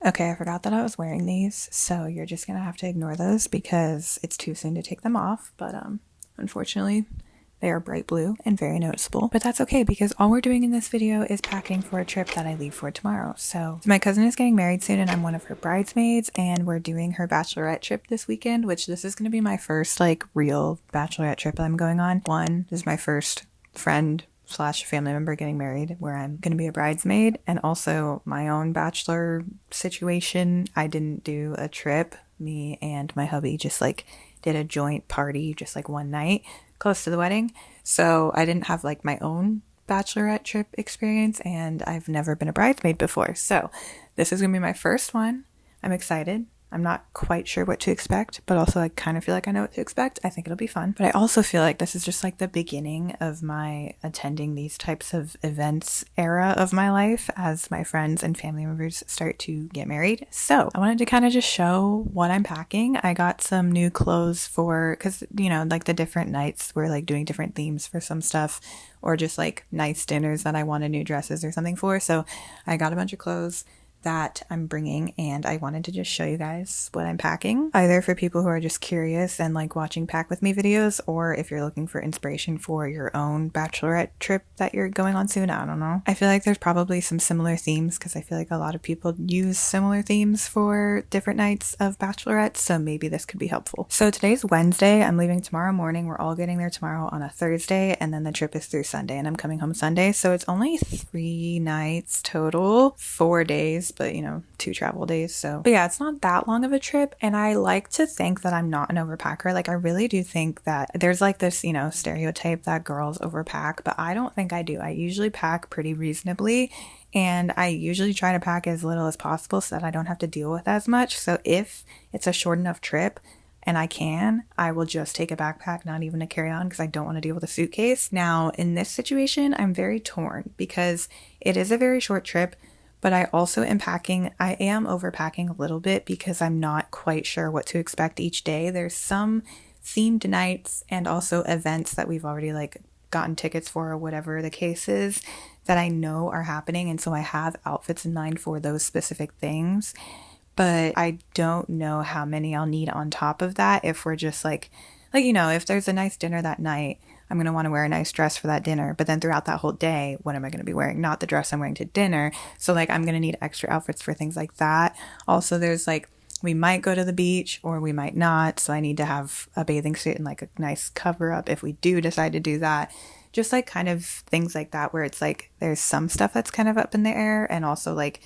Okay, I forgot that I was wearing these, so you're just gonna have to ignore those because it's too soon to take them off, but unfortunately they are bright blue and very noticeable. But that's okay because all we're doing in this video is packing for a trip that I leave for tomorrow. So my cousin is getting married soon and I'm one of her bridesmaids, and we're doing her bachelorette trip this weekend, which this is gonna be my first like real bachelorette trip I'm going on. This is my first friend slash family member getting married where I'm going to be a bridesmaid, and also my own bachelor situation. I didn't do a trip. Me and my hubby just like did a joint party just like one night close to the wedding. So I didn't have like my own bachelorette trip experience, and I've never been a bridesmaid before. So this is going to be my first one. I'm excited. I'm not quite sure what to expect, but also I kind of feel like I know what to expect. I think it'll be fun. But I also feel like this is just like the beginning of my attending these types of events era of my life as my friends and family members start to get married. So I wanted to kind of just show what I'm packing. I got some new clothes because, you know, like the different nights we're like doing different themes for some stuff, or just like nice dinners that I wanted new dresses or something for. So I got a bunch of clothes that I'm bringing, and I wanted to just show you guys what I'm packing, either for people who are just curious and like watching pack with me videos, or if you're looking for inspiration for your own bachelorette trip that you're going on soon. I don't know. I feel like there's probably some similar themes because I feel like a lot of people use similar themes for different nights of bachelorettes, so maybe this could be helpful. So today's Wednesday. I'm leaving tomorrow morning. We're all getting there tomorrow on a Thursday, and then the trip is through Sunday, and I'm coming home Sunday. So it's only 3 nights total, 4 days, but you know, 2 travel days. But yeah, it's not that long of a trip, and I like to think that I'm not an overpacker. Like I really do think that there's like this, you know, stereotype that girls overpack, but I don't think I do. I usually pack pretty reasonably, and I usually try to pack as little as possible so that I don't have to deal with as much. So if it's a short enough trip and I will just take a backpack, not even a carry-on, because I don't want to deal with a suitcase. Now in this situation, I'm very torn because it is a very short trip, but I also am overpacking a little bit because I'm not quite sure what to expect each day. There's some themed nights and also events that we've already like gotten tickets for, or whatever the case is, that I know are happening. And so I have outfits in mind for those specific things, but I don't know how many I'll need on top of that. If we're just like, you know, if there's a nice dinner that night, I'm going to want to wear a nice dress for that dinner. But then throughout that whole day, what am I going to be wearing? Not the dress I'm wearing to dinner. So like, I'm going to need extra outfits for things like that. Also, there's like, we might go to the beach or we might not. So I need to have a bathing suit and like a nice cover up if we do decide to do that. Just like kind of things like that, where it's like, there's some stuff that's kind of up in the air, and also like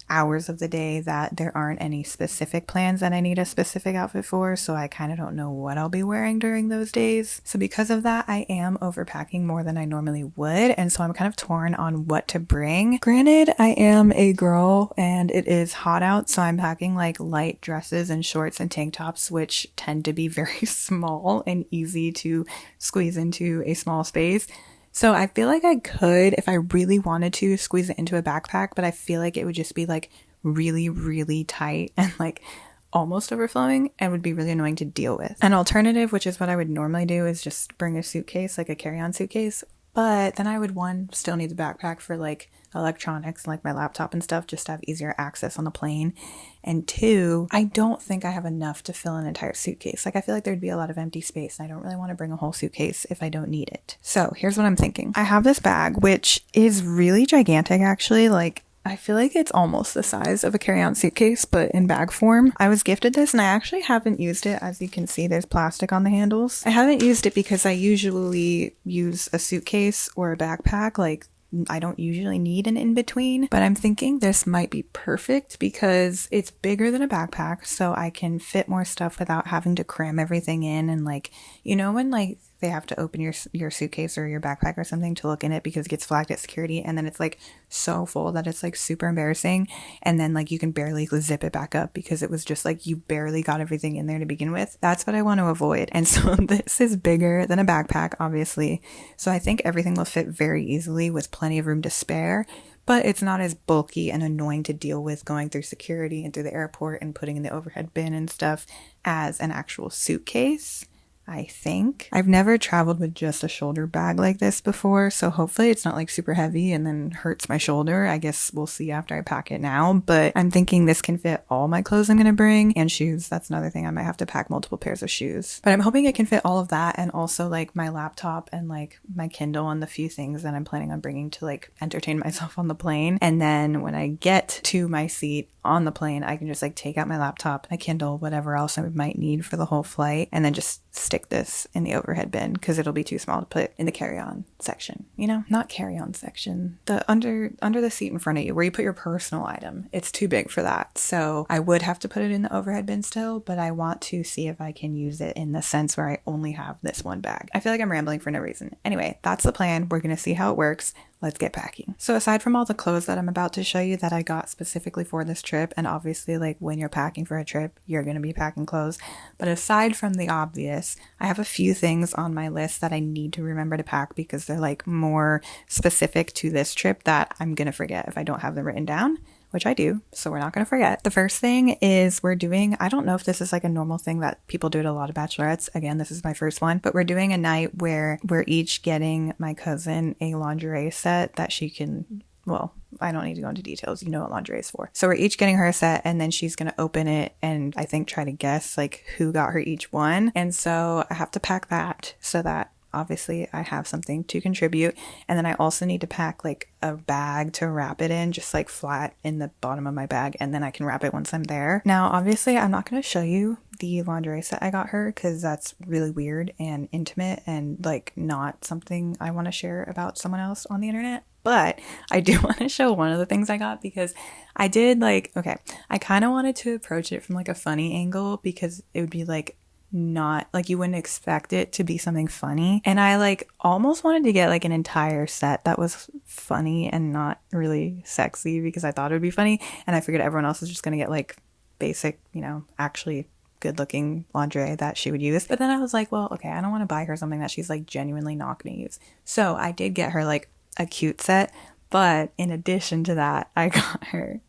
hours of the day that there aren't any specific plans that I need a specific outfit for, so I kind of don't know what I'll be wearing during those days. So because of that, I am overpacking more than I normally would, and so I'm kind of torn on what to bring. Granted, I am a girl and it is hot out, so I'm packing like light dresses and shorts and tank tops, which tend to be very small and easy to squeeze into a small space. So I feel like I could, if I really wanted to, squeeze it into a backpack, but I feel like it would just be like really, really tight and like almost overflowing and would be really annoying to deal with. An alternative, which is what I would normally do, is just bring a suitcase, like a carry-on suitcase. But then I would, one, still need the backpack for like electronics, like my laptop and stuff, just to have easier access on the plane. And 2, I don't think I have enough to fill an entire suitcase. Like I feel like there'd be a lot of empty space, and I don't really want to bring a whole suitcase if I don't need it. So here's what I'm thinking. I have this bag, which is really gigantic actually. Like I feel like it's almost the size of a carry-on suitcase, but in bag form. I was gifted this and I actually haven't used it. As you can see, there's plastic on the handles. I haven't used it because I usually use a suitcase or a backpack. Like I don't usually need an in-between, but I'm thinking this might be perfect because it's bigger than a backpack, so I can fit more stuff without having to cram everything in. And like, you know, when like they have to open your suitcase or your backpack or something to look in it because it gets flagged at security, and then it's like so full that it's like super embarrassing, and then like you can barely zip it back up because it was just like you barely got everything in there to begin with. That's what I want to avoid. And so this is bigger than a backpack, obviously, so I think everything will fit very easily with plenty of room to spare, but it's not as bulky and annoying to deal with going through security and through the airport and putting in the overhead bin and stuff as an actual suitcase. I think. I've never traveled with just a shoulder bag like this before, so hopefully it's not like super heavy and then hurts my shoulder. I guess we'll see after I pack it now, but I'm thinking this can fit all my clothes I'm gonna bring, and shoes. That's another thing. I might have to pack multiple pairs of shoes, but I'm hoping it can fit all of that, and also like my laptop and like my Kindle and the few things that I'm planning on bringing to like entertain myself on the plane. And then when I get to my seat on the plane, I can just like take out my laptop, my Kindle, whatever else I might need for the whole flight, and then just stick this in the overhead bin because it'll be too small to put in the carry-on section. You know, not carry-on section, the under the seat in front of you where you put your personal item. It's too big for that, so I would have to put it in the overhead bin still, but I want to see if I can use it in the sense where I only have this one bag. I feel like I'm rambling for no reason. Anyway, that's the plan. We're gonna see how it works. Let's get packing. So aside from all the clothes that I'm about to show you that I got specifically for this trip, and obviously like when you're packing for a trip, you're going to be packing clothes. But aside from the obvious, I have a few things on my list that I need to remember to pack because they're like more specific to this trip that I'm going to forget if I don't have them written down, which I do, so we're not going to forget. The first thing is we're doing, I don't know if this is like a normal thing that people do at a lot of bachelorettes. Again, this is my first one, but we're doing a night where we're each getting my cousin a lingerie set that she can, well, I don't need to go into details. You know what lingerie is for. So we're each getting her a set, and then she's going to open it and I think try to guess like who got her each one. And so I have to pack that so that obviously I have something to contribute. And then I also need to pack like a bag to wrap it in, just like flat in the bottom of my bag, and then I can wrap it once I'm there. Now obviously I'm not going to show you the lingerie set I got her because that's really weird and intimate and like not something I want to share about someone else on the internet. But I do want to show one of the things I got because I did like, okay, I kind of wanted to approach it from like a funny angle because it would be like not like you wouldn't expect it to be something funny, and I like almost wanted to get like an entire set that was funny and not really sexy because I thought it would be funny, and I figured everyone else was just gonna get like basic, you know, actually good looking lingerie that she would use. But then I was like, well, okay, I don't want to buy her something that she's like genuinely not gonna use, so I did get her like a cute set, but in addition to that I got her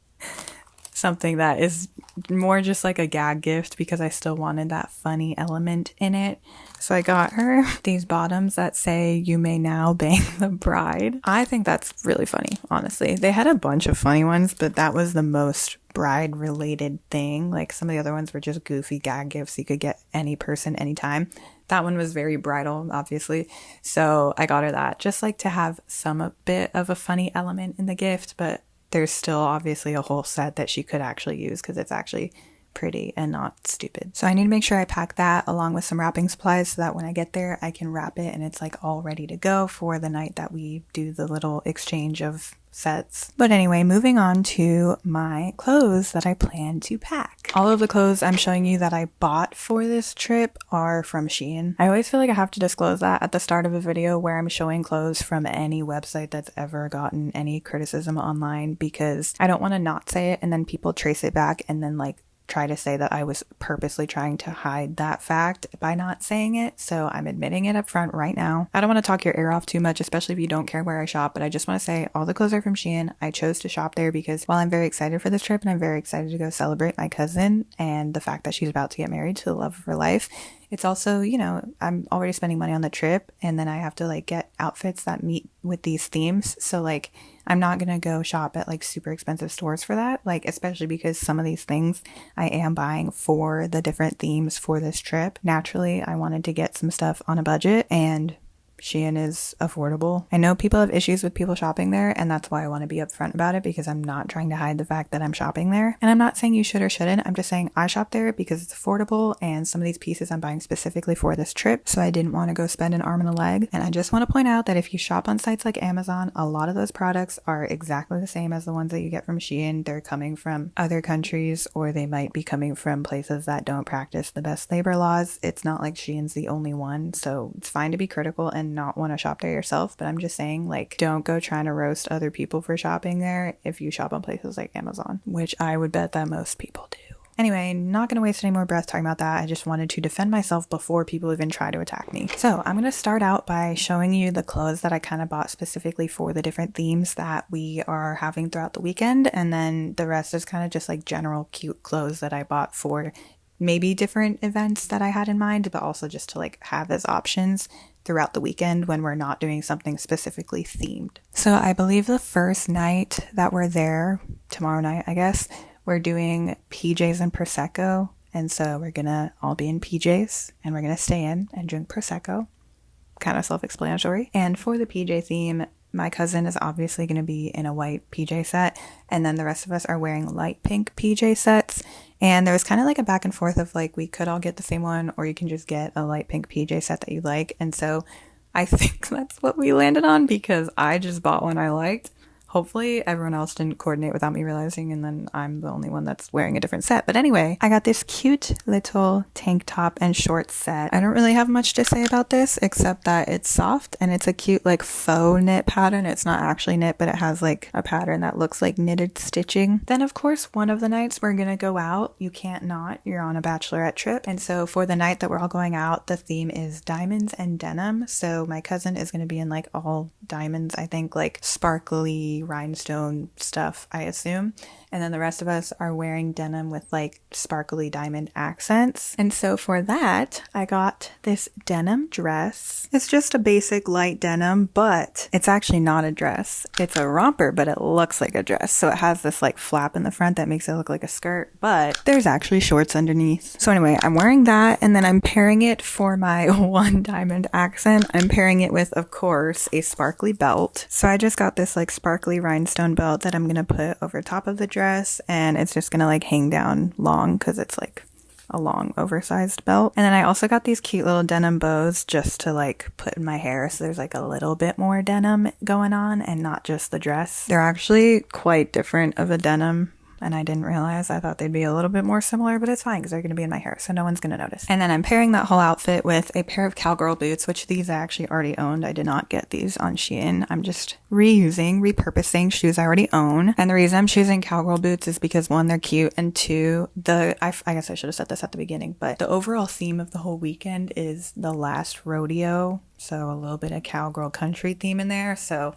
something that is more just like a gag gift because I still wanted that funny element in it. So I got her these bottoms that say "You may now bang the bride." I think that's really funny, honestly. They had a bunch of funny ones, but that was the most bride related thing. Like some of the other ones were just goofy gag gifts you could get any person anytime. That one was very bridal, obviously. So I got her that just like to have some bit of a funny element in the gift, but there's still obviously a whole set that she could actually use because it's actually pretty and not stupid. So I need to make sure I pack that along with some wrapping supplies so that when I get there I can wrap it and it's like all ready to go for the night that we do the little exchange of sets. But anyway, moving on to my clothes that I plan to pack. All of the clothes I'm showing you that I bought for this trip are from Shein. I always feel like I have to disclose that at the start of a video where I'm showing clothes from any website that's ever gotten any criticism online because I don't want to not say it and then people trace it back and then like try to say that I was purposely trying to hide that fact by not saying it. So I'm admitting it up front right now. I don't want to talk your ear off too much, especially if you don't care where I shop, but I just want to say all the clothes are from Shein. I chose to shop there because while I'm very excited for this trip and I'm very excited to go celebrate my cousin and the fact that she's about to get married to the love of her life, it's also, you know, I'm already spending money on the trip and then I have to like get outfits that meet with these themes. So like I'm not gonna go shop at like super expensive stores for that, like especially because some of these things I am buying for the different themes for this trip. Naturally, I wanted to get some stuff on a budget and Shein is affordable. I know people have issues with people shopping there, and that's why I want to be upfront about it because I'm not trying to hide the fact that I'm shopping there. And I'm not saying you should or shouldn't. I'm just saying I shop there because it's affordable and some of these pieces I'm buying specifically for this trip, so I didn't want to go spend an arm and a leg. And I just want to point out that if you shop on sites like Amazon, a lot of those products are exactly the same as the ones that you get from Shein. They're coming from other countries or they might be coming from places that don't practice the best labor laws. It's not like Shein's the only one, so it's fine to be critical and not want to shop there yourself, but I'm just saying, like, don't go trying to roast other people for shopping there if you shop on places like Amazon, which I would bet that most people do. Anyway, not going to waste any more breath talking about that. I just wanted to defend myself before people even try to attack me. So I'm going to start out by showing you the clothes that I kind of bought specifically for the different themes that we are having throughout the weekend, and then the rest is kind of just like general cute clothes that I bought for maybe different events that I had in mind, but also just to like have as options throughout the weekend when we're not doing something specifically themed. So I believe the first night that we're there, tomorrow night, I guess, we're doing PJs and Prosecco. And so we're gonna all be in PJs and we're gonna stay in and drink Prosecco. Kind of self-explanatory. And for the PJ theme, my cousin is obviously going to be in a white PJ set, and then the rest of us are wearing light pink PJ sets. And there was kind of like a back and forth of like, we could all get the same one, or you can just get a light pink PJ set that you like. And so I think that's what we landed on, because I just bought one I liked. Hopefully everyone else didn't coordinate without me realizing, and then I'm the only one that's wearing a different set. But anyway, I got this cute little tank top and shorts set. I don't really have much to say about this except that it's soft and it's a cute like faux knit pattern. It's not actually knit, but it has like a pattern that looks like knitted stitching. Then of course, one of the nights we're gonna go out. You can't not. You're on a bachelorette trip. And so for the night that we're all going out, the theme is diamonds and denim. So my cousin is gonna be in like all diamonds, I think, like sparkly rhinestone stuff, I assume. And then the rest of us are wearing denim with like sparkly diamond accents. And so for that, I got this denim dress. It's just a basic light denim, but it's actually not a dress. It's a romper, but it looks like a dress. So it has this like flap in the front that makes it look like a skirt, but there's actually shorts underneath. So anyway, I'm wearing that, and then I'm pairing it for my one diamond accent. I'm pairing it with, of course, a sparkly belt. So I just got this like sparkly rhinestone belt that I'm gonna put over top of the dress, and it's just gonna like hang down long because it's like a long oversized belt. And then I also got these cute little denim bows just to like put in my hair, so there's like a little bit more denim going on and not just the dress. They're actually quite different of a denim, and I didn't realize. I thought they'd be a little bit more similar, but it's fine because they're going to be in my hair, so no one's going to notice. And then I'm pairing that whole outfit with a pair of cowgirl boots, which these I actually already owned. I did not get these on Shein. I'm just repurposing shoes I already own. And the reason I'm choosing cowgirl boots is because one, they're cute, and two, I guess I should have said this at the beginning, but the overall theme of the whole weekend is the last rodeo, so a little bit of cowgirl country theme in there. So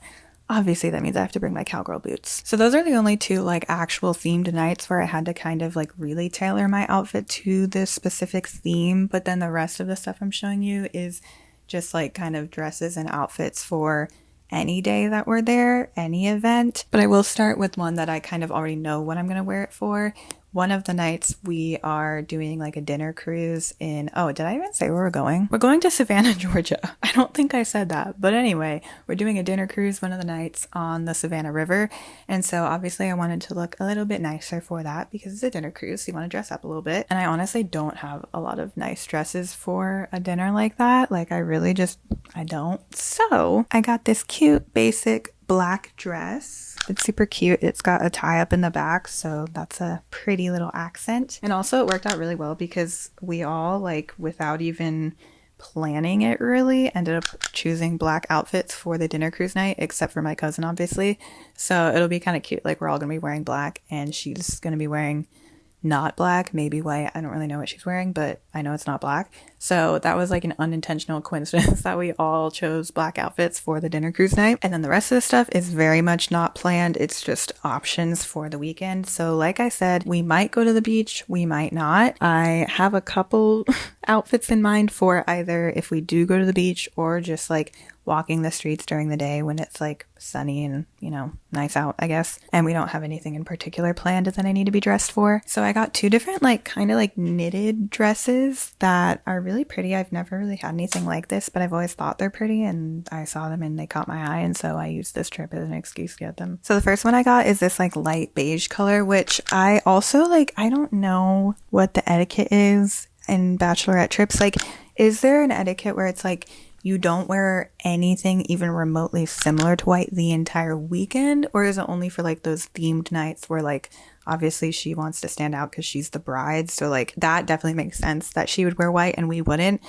obviously that means I have to bring my cowgirl boots. So those are the only two like actual themed nights where I had to kind of like really tailor my outfit to this specific theme. But then the rest of the stuff I'm showing you is just like kind of dresses and outfits for any day that we're there, any event. But I will start with one that I kind of already know what I'm going to wear it for. One of the nights we are doing like a dinner cruise in, oh, did I even say where we're going? We're going to Savannah, Georgia. I don't think I said that. But anyway, we're doing a dinner cruise one of the nights on the Savannah River. And so obviously I wanted to look a little bit nicer for that because it's a dinner cruise, so you want to dress up a little bit. And I honestly don't have a lot of nice dresses for a dinner like that. Like I don't. So I got this cute basic black dress. It's super cute. It's got a tie up in the back, so that's a pretty little accent. And also it worked out really well because we all, like, without even planning it really, ended up choosing black outfits for the dinner cruise night, except for my cousin, obviously. So it'll be kind of cute. Like, we're all gonna be wearing black, and she's gonna be wearing not black, maybe white. I don't really know what she's wearing, but I know it's not black. So that was like an unintentional coincidence that we all chose black outfits for the dinner cruise night. And then the rest of the stuff is very much not planned. It's just options for the weekend. So like I said, we might go to the beach, we might not. I have a couple outfits in mind for either if we do go to the beach or just like walking the streets during the day when it's like sunny and, you know, nice out, I guess. And we don't have anything in particular planned that I need to be dressed for. So I got two different like kind of like knitted dresses that are really pretty. I've never really had anything like this, but I've always thought they're pretty, and I saw them and they caught my eye, and so I used this trip as an excuse to get them. So the first one I got is this like light beige color, which I also like, I don't know what the etiquette is in bachelorette trips. Like, is there an etiquette where it's like you don't wear anything even remotely similar to white the entire weekend? Or is it only for like those themed nights where like obviously she wants to stand out because she's the bride? So like that definitely makes sense that she would wear white and we wouldn't.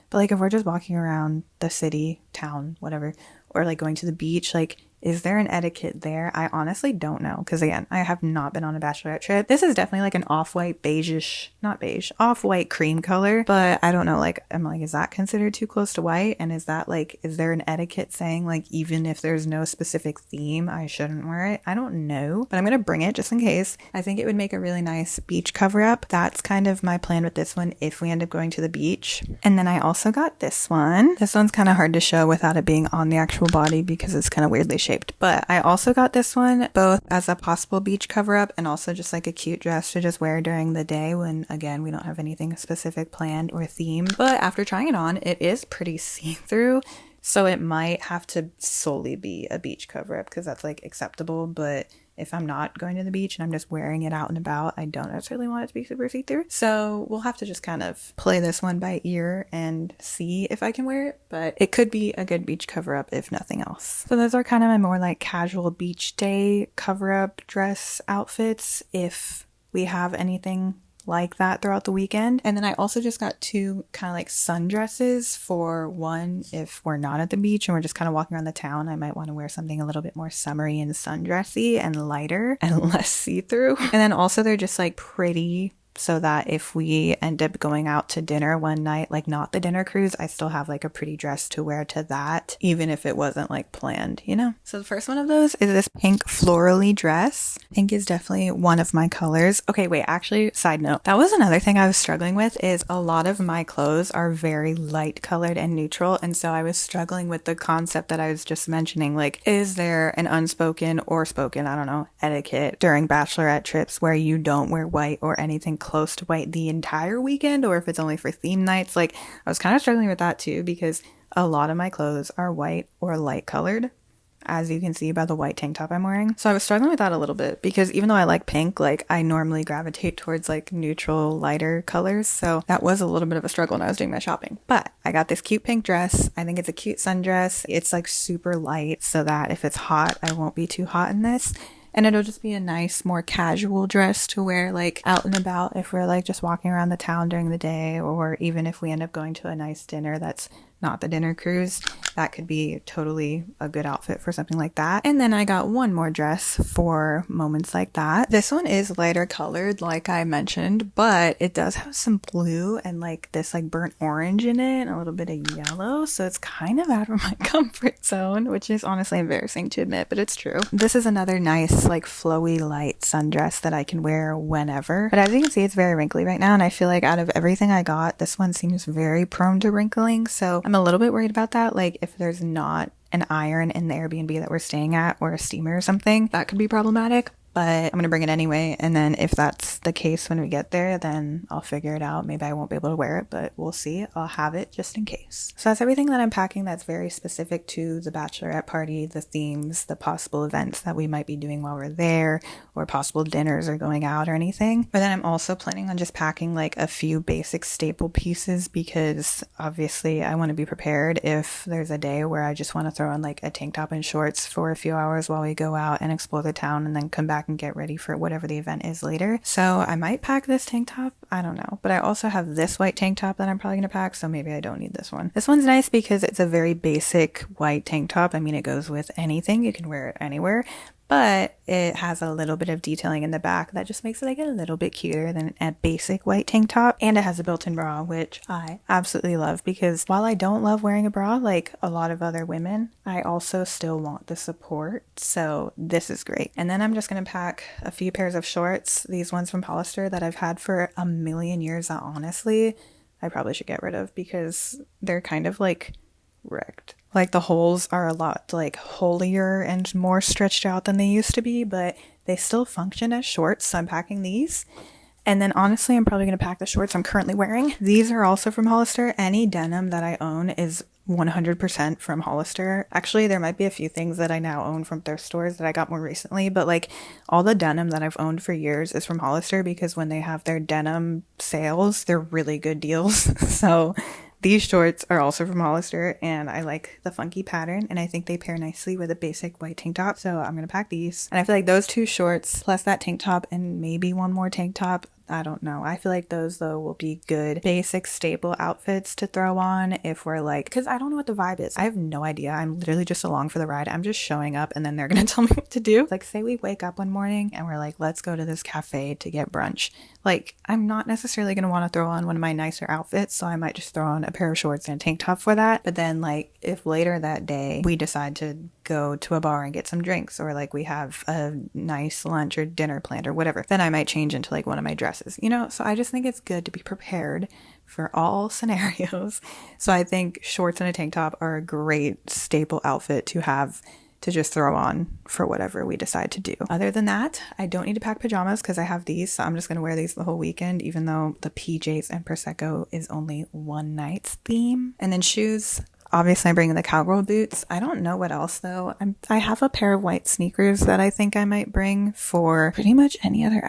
But like if we're just walking around the city, town, whatever, or like going to the beach, like Is there an etiquette there? I honestly don't know, because again, I have not been on a bachelorette trip. This is definitely like an off-white beigeish, not beige, off-white cream color, but I don't know, like, I'm like, is that considered too close to white? And is that like, is there an etiquette saying like, even if there's no specific theme, I shouldn't wear it? I don't know, but I'm gonna bring it just in case. I think it would make a really nice beach cover up. That's kind of my plan with this one if we end up going to the beach. And then I also got this one. This one's kind of hard to show without it being on the actual body because it's kind of weirdly shaped. But I also got this one both as a possible beach cover up and also just like a cute dress to just wear during the day when, again, we don't have anything specific planned or themed. But after trying it on, it is pretty see-through. So it might have to solely be a beach cover up because that's like acceptable. But if I'm not going to the beach and I'm just wearing it out and about, I don't necessarily want it to be super see-through. So we'll have to just kind of play this one by ear and see if I can wear it. But it could be a good beach cover-up if nothing else. So those are kind of my more like casual beach day cover-up dress outfits if we have anything like that throughout the weekend. And then I also just got two kind of like sundresses for one if we're not at the beach and we're just kind of walking around the town. I might want to wear something a little bit more summery and sundressy and lighter and less see-through. And then also they're just like pretty so that if we end up going out to dinner one night, like not the dinner cruise, I still have like a pretty dress to wear to that, even if it wasn't like planned, you know? So the first one of those is this pink florally dress. Pink is definitely one of my colors. Okay, wait, actually, side note, that was another thing I was struggling with is a lot of my clothes are very light colored and neutral. And so I was struggling with the concept that I was just mentioning, like, is there an unspoken or spoken, I don't know, etiquette during bachelorette trips where you don't wear white or anything close to white the entire weekend, or if it's only for theme nights? Like, I was kind of struggling with that too because a lot of my clothes are white or light colored, as you can see by the white tank top I'm wearing. So I was struggling with that a little bit because even though I like pink, like I normally gravitate towards like neutral, lighter colors. So that was a little bit of a struggle when I was doing my shopping. But I got this cute pink dress. I think it's a cute sundress. It's like super light so that if it's hot, I won't be too hot in this. And it'll just be a nice, more casual dress to wear like out and about if we're like just walking around the town during the day, or even if we end up going to a nice dinner that's not the dinner cruise. That could be totally a good outfit for something like that. And then I got one more dress for moments like that. This one is lighter colored, like I mentioned, but it does have some blue and like this like burnt orange in it and a little bit of yellow. So it's kind of out of my comfort zone, which is honestly embarrassing to admit, but it's true. This is another nice like flowy light sundress that I can wear whenever. But as you can see, it's very wrinkly right now. And I feel like out of everything I got, this one seems very prone to wrinkling. So I'm a little bit worried about that. Like if there's not an iron in the Airbnb that we're staying at or a steamer or something, that could be problematic. But I'm going to bring it anyway. And then if that's the case when we get there, then I'll figure it out. Maybe I won't be able to wear it, but we'll see. I'll have it just in case. So that's everything that I'm packing that's very specific to the bachelorette party, the themes, the possible events that we might be doing while we're there, or possible dinners or going out or anything. But then I'm also planning on just packing like a few basic staple pieces because obviously I want to be prepared if there's a day where I just want to throw on like a tank top and shorts for a few hours while we go out and explore the town and then come back and get ready for whatever the event is later. So I might pack this tank top. I don't know. But I also have this white tank top that I'm probably going to pack. So maybe I don't need this one. This one's nice because it's a very basic white tank top. I mean, it goes with anything. You can wear it anywhere. But it has a little bit of detailing in the back that just makes it like a little bit cuter than a basic white tank top. And it has a built-in bra, which I absolutely love because while I don't love wearing a bra like a lot of other women, I also still want the support. So this is great. And then I'm just going to pack a few pairs of shorts, these ones from Hollister that I've had for a million years that honestly I probably should get rid of because they're kind of like wrecked. Like the holes are a lot like holier and more stretched out than they used to be, but they still function as shorts. So I'm packing these. And then honestly, I'm probably going to pack the shorts I'm currently wearing. These are also from Hollister. Any denim that I own is 100% from Hollister. Actually, there might be a few things that I now own from thrift stores that I got more recently, but like all the denim that I've owned for years is from Hollister because when they have their denim sales, they're really good deals. So these shorts are also from Hollister and I like the funky pattern and I think they pair nicely with a basic white tank top. So I'm going to pack these. And I feel like those two shorts plus that tank top and maybe one more tank top, I don't know. I feel like those though will be good basic staple outfits to throw on if we're like, because I don't know what the vibe is. I have no idea. I'm literally just along for the ride. I'm just showing up and then they're gonna tell me what to do. Like, say we wake up one morning and we're like, let's go to this cafe to get brunch. Like, I'm not necessarily gonna want to throw on one of my nicer outfits, so I might just throw on a pair of shorts and a tank top for that. But then like if later that day we decide to go to a bar and get some drinks, or like we have a nice lunch or dinner planned or whatever, then I might change into like one of my dresses, you know? So I just think it's good to be prepared for all scenarios. So I think shorts and a tank top are a great staple outfit to have to just throw on for whatever we decide to do. Other than that, I don't need to pack pajamas because I have these, so I'm just going to wear these the whole weekend, even though the PJs and Prosecco is only one night's theme. And then shoes, obviously I'm bringing the cowgirl boots. I don't know what else though. I have a pair of white sneakers that I think I might bring for pretty much any other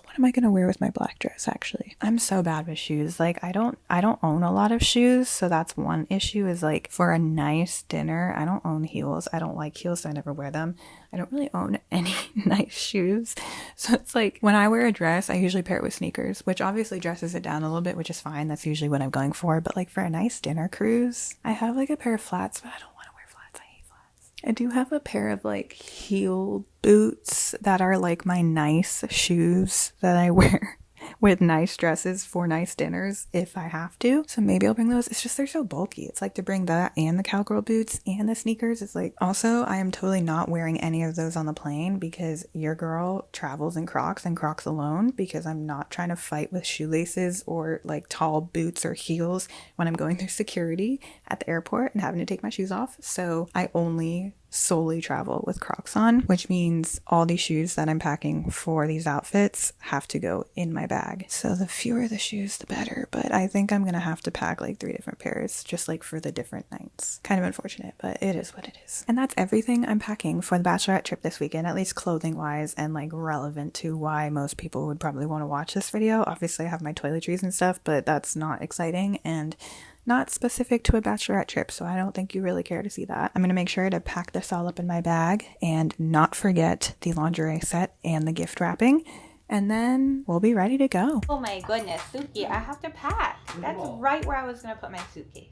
what am I gonna wear with my black dress? Actually, I'm so bad with shoes. Like I don't own a lot of shoes, so that's one issue. Is like for a nice dinner, I don't own heels. I don't like heels, so I never wear them. I don't really own any nice shoes, so it's like when I wear a dress, I usually pair it with sneakers, which obviously dresses it down a little bit, which is fine. That's usually what I'm going for. But like for a nice dinner cruise, I have like a pair of flats, but I don't want to wear flats. I hate flats. I do have a pair of like heel boots that are like my nice shoes that I wear with nice dresses for nice dinners if I have to. So maybe I'll bring those. It's just they're so bulky. It's like to bring that and the cowgirl boots and the sneakers. It's like, also I am totally not wearing any of those on the plane because your girl travels in Crocs and Crocs alone, because I'm not trying to fight with shoelaces or like tall boots or heels when I'm going through security at the airport and having to take my shoes off. So I only solely travel with Crocs on, which means all these shoes that I'm packing for these outfits have to go in my bag. So the fewer the shoes, the better. But I think I'm gonna have to pack like 3 different pairs just like for the different nights. Kind of unfortunate, but it is what it is. And that's everything I'm packing for the Bachelorette trip this weekend, at least clothing wise and like relevant to why most people would probably want to watch this video. Obviously I have my toiletries and stuff, but that's not exciting and not specific to a Bachelorette trip, so I don't think you really care to see that. I'm going to make sure to pack this all up in my bag and not forget the lingerie set and the gift wrapping, and then we'll be ready to go. Oh my goodness, Suki, I have to pack. That's right where I was going to put my suitcase.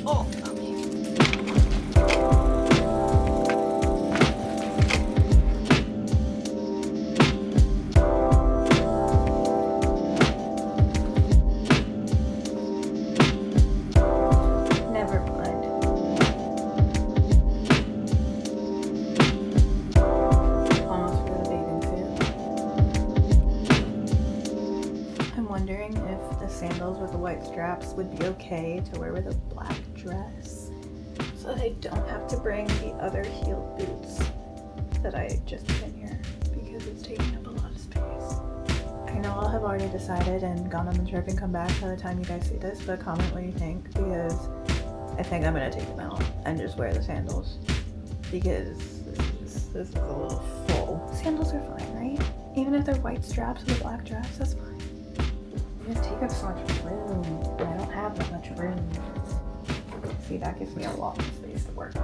Oh, okay. Sandals with the white straps would be okay to wear with a black dress, so I don't have to bring the other heeled boots that I just put in here because it's taking up a lot of space. I know I'll have already decided and gone on the trip and come back by the time you guys see this, but comment what you think, because I think I'm gonna take them out and just wear the sandals because this is a little full. Sandals are fine, right? Even if they're white straps with a black dress, that's fine. Just take up so much room, and I don't have that much room. See, that gives me a lot of space to work.